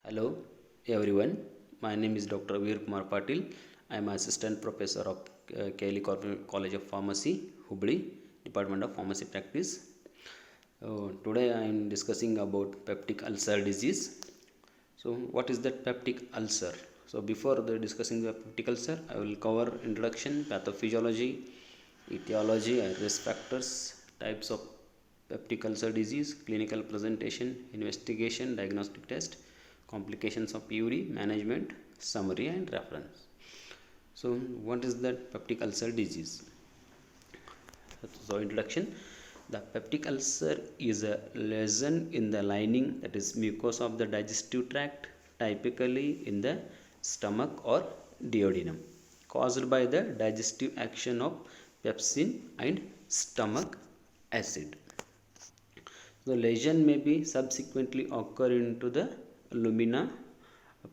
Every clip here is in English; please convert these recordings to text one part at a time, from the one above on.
Hello everyone, my name is Dr. Veer Kumar Patil. I am Assistant Professor of Kelly College of Pharmacy, Hubli, Department of Pharmacy Practice. Today I am discussing about peptic ulcer disease. So what is that peptic ulcer? So before discussing the peptic ulcer, I will cover introduction, pathophysiology, etiology and risk factors, types of peptic ulcer disease, clinical presentation, investigation, diagnostic test, complications of PUD, management, summary and reference. So what is that peptic ulcer disease? So introduction, the peptic ulcer is a lesion in the lining, that is mucosa of the digestive tract, typically in the stomach or duodenum, caused by the digestive action of pepsin and stomach acid. The lesion may be subsequently occur into the lumina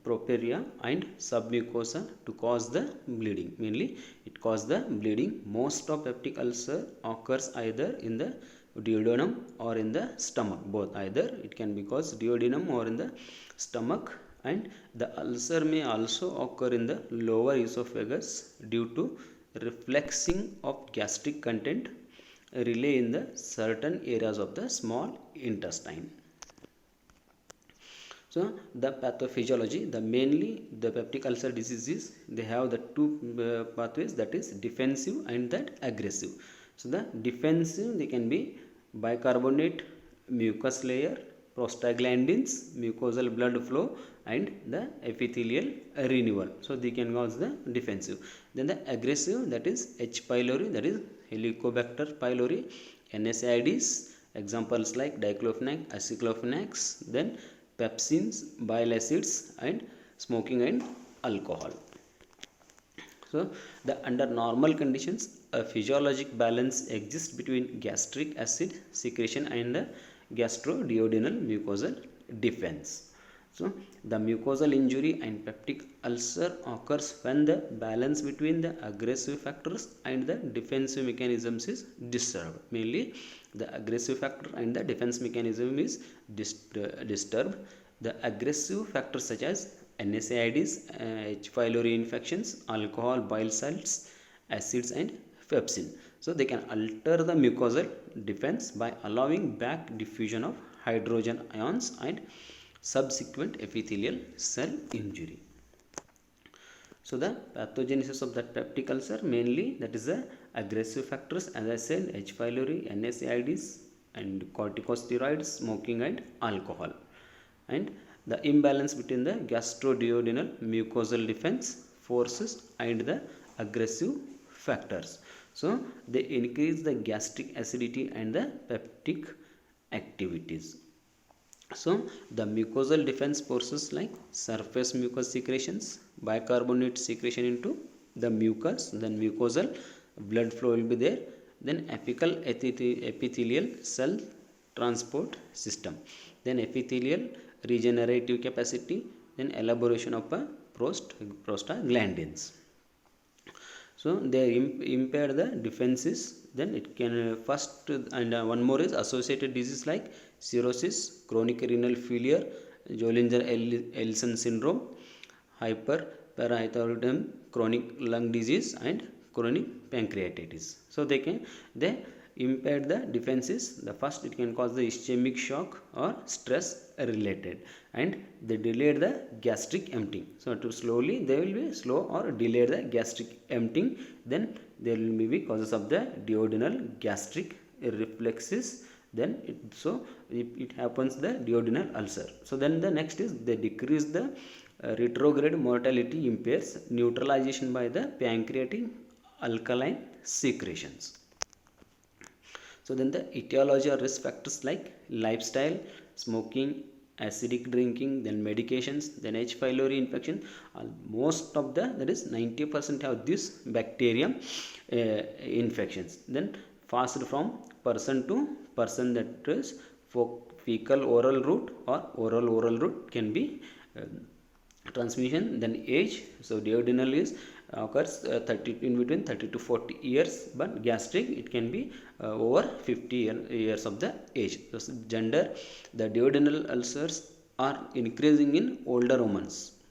propria and submucosa to cause the bleeding. Mainly it causes the bleeding. Most of peptic ulcer occurs either in the duodenum or in the stomach, both. Either it can be caused duodenum or in the stomach, and the ulcer may also occur in the lower esophagus due to reflexing of gastric content relay in the certain areas of the small intestine. So the pathophysiology, the mainly the peptic ulcer diseases, they have the two pathways, that is defensive and that aggressive. So the defensive, they can be bicarbonate, mucus layer, prostaglandins, mucosal blood flow and the epithelial renewal. So they can cause the defensive. Then the aggressive, that is H. pylori, that is Helicobacter pylori, NSAIDs, examples like diclofenac, aceclofenacs, then pepsins, bile acids and smoking and alcohol. So the under normal conditions, a physiologic balance exists between gastric acid secretion and the gastroduodenal mucosal defense. So the mucosal injury and peptic ulcer occurs when the balance between the aggressive factors and the defensive mechanisms is disturbed. Mainly the aggressive factor and the defense mechanism is disturbed. The aggressive factors such as NSAIDs, H. pylori infections, alcohol, bile salts, acids and pepsin. So they can alter the mucosal defense by allowing back diffusion of hydrogen ions and subsequent epithelial cell injury. So the pathogenesis of that peptic ulcer, mainly that is the aggressive factors, as I said, H. pylori, NSAIDs and corticosteroids, smoking and alcohol, and the imbalance between the gastroduodenal mucosal defense forces and the aggressive factors. So they increase the gastric acidity and the peptic activities. So the mucosal defense forces like surface mucus secretions, bicarbonate secretion into the mucus, then mucosal blood flow will be there, then apical epithelial cell transport system, then epithelial regenerative capacity, then elaboration of a prostaglandins. So they impair the defenses. Then it can first, and one more is associated disease like cirrhosis, chronic renal failure, Zollinger-Ellison syndrome, hyperparathyroidism, chronic lung disease and chronic pancreatitis. So they impair the defenses. The first, it can cause the ischemic shock or stress related, and they delay the gastric emptying. So to slowly, they will be slow or delay the gastric emptying. Then there will be causes of the duodenal gastric reflexes. Then it happens the duodenal ulcer. So then the next is they decrease the retrograde mortality, impairs neutralization by the pancreatic alkaline secretions. So then the etiology or risk factors like lifestyle, smoking, acidic drinking, then medications, then H. pylori infection. Most of the, that is 90% have this bacterium infections. Then passed from person to person, that is fecal oral route or oral route can be transmission. Then age, so duodenal is occurs in between 30 to 40 years, but gastric it can be over 50 years of the age. So gender, the duodenal ulcers are increasing in older women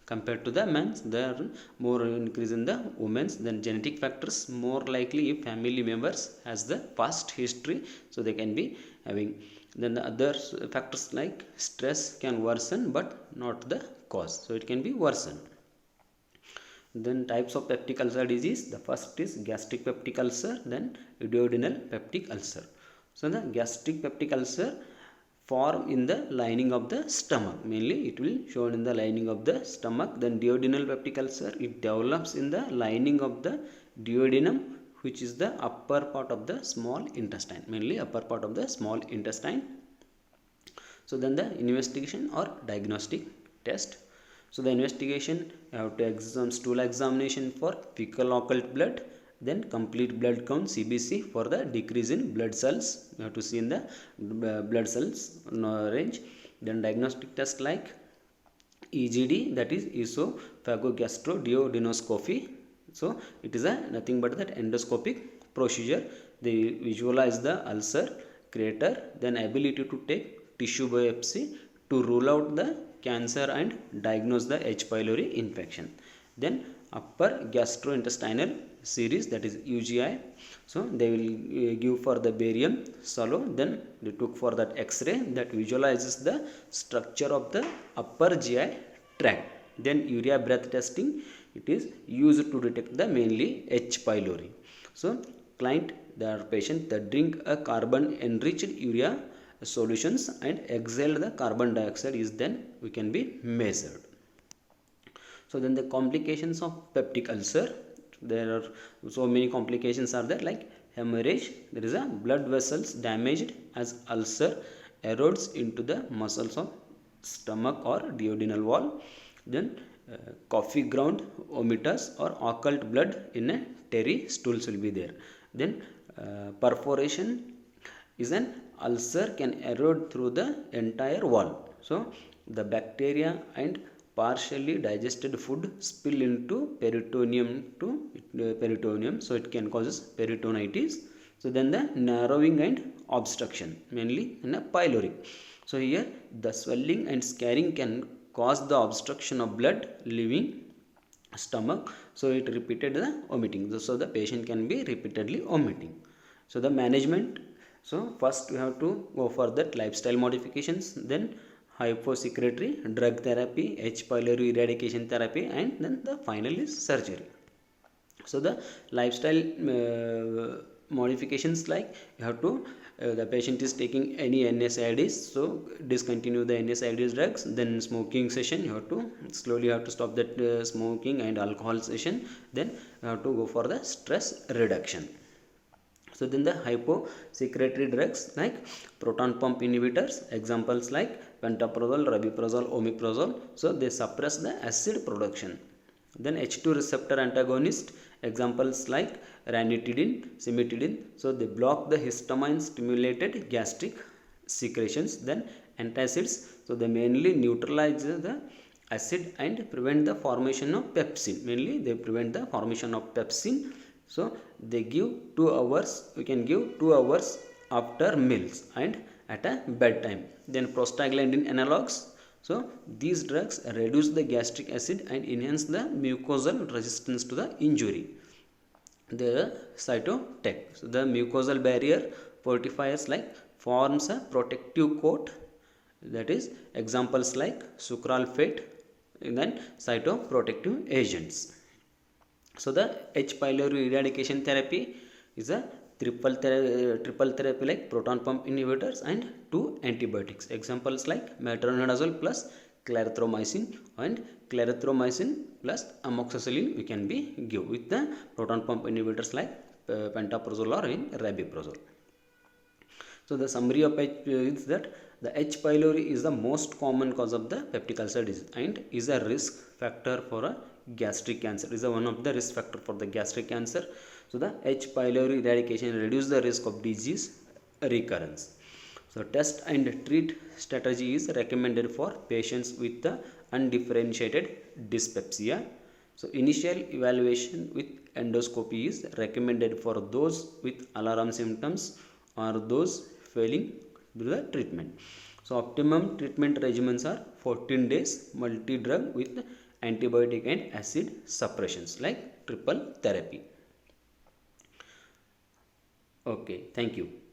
compared to the men. They are more increase in the women's. Then genetic factors more likely if family members has the past history, so they can be having. Then the other factors like stress can worsen but not the cause, so it can be worsened. Then types of peptic ulcer disease, the first is gastric peptic ulcer, then duodenal peptic ulcer. So the gastric peptic ulcer form in the lining of the stomach, mainly it will shown in the lining of the stomach. Then duodenal peptic ulcer, it develops in the lining of the duodenum, which is the upper part of the small intestine, mainly upper part of the small intestine. So then the investigation or diagnostic test. So the investigation, you have to examine stool examination for fecal occult blood, then complete blood count CBC for the decrease in blood cells. You have to see in the blood cells range. Then diagnostic test like EGD, that is esophagogastroduodenoscopy. So it is a nothing but that endoscopic procedure. They visualize the ulcer crater, then ability to take tissue biopsy to rule out the cancer and diagnose the H. pylori infection. Then upper gastrointestinal series, that is UGI. So they will give for the barium swallow. Then they took for that X-ray that visualizes the structure of the upper GI tract. Then urea breath testing, it is used to detect the mainly H. pylori. So client, their patient that drink a carbon enriched urea solutions and exhale the carbon dioxide is then we can be measured. So then the complications of peptic ulcer, there are so many complications are there, like hemorrhage, there is a blood vessels damaged as ulcer erodes into the muscles of stomach or duodenal wall. Then coffee ground vomitus or occult blood in a terry stools will be there. Then perforation is an ulcer can erode through the entire wall. So the bacteria and partially digested food spill into peritoneum so it can cause peritonitis. So then the narrowing and obstruction, mainly in a pylori. So here the swelling and scarring can cause the obstruction of blood leaving stomach, so it repeated the vomiting, so the patient can be repeatedly vomiting. So the management, so first we have to go for that lifestyle modifications, then hyposecretory drug therapy, H. pylori eradication therapy, and then the final is surgery. So the lifestyle modifications, like you have to the patient is taking any NSAIDs, so discontinue the NSAIDs drugs. Then smoking session, you have to slowly have to stop that smoking and alcohol session. Then you have to go for the stress reduction. So then the hyposecretory drugs like proton pump inhibitors, examples like pantoprazole, rabeprazole, omeprazole, so they suppress the acid production. Then H2 receptor antagonist, examples like ranitidine, cimetidine, so they block the histamine stimulated gastric secretions. Then antacids, so they mainly neutralize the acid and prevent the formation of pepsin, mainly they prevent the formation of pepsin. So they give 2 hours, we can give 2 hours after meals and at a bedtime. Then prostaglandin analogs, so these drugs reduce the gastric acid and enhance the mucosal resistance to the injury. The cytotec, so the mucosal barrier fortifiers like forms a protective coat, that is examples like sucralfate and then cytoprotective agents. So the H. pylori eradication therapy is a triple therapy like proton pump inhibitors and 2 antibiotics, examples like metronidazole plus clarithromycin and clarithromycin plus amoxicillin we can be give with the proton pump inhibitors like pantoprazole or in rabeprazole. So the summary of H is that the H. pylori is the most common cause of the peptic ulcer disease and is a risk factor for a gastric cancer, is one of the risk factor for the gastric cancer. So the H. pylori eradication reduce the risk of disease recurrence. So test and treat strategy is recommended for patients with the undifferentiated dyspepsia. So initial evaluation with endoscopy is recommended for those with alarm symptoms or those failing the treatment. So optimum treatment regimens are 14 days multi-drug with antibiotic and acid suppressions like triple therapy. Okay, thank you.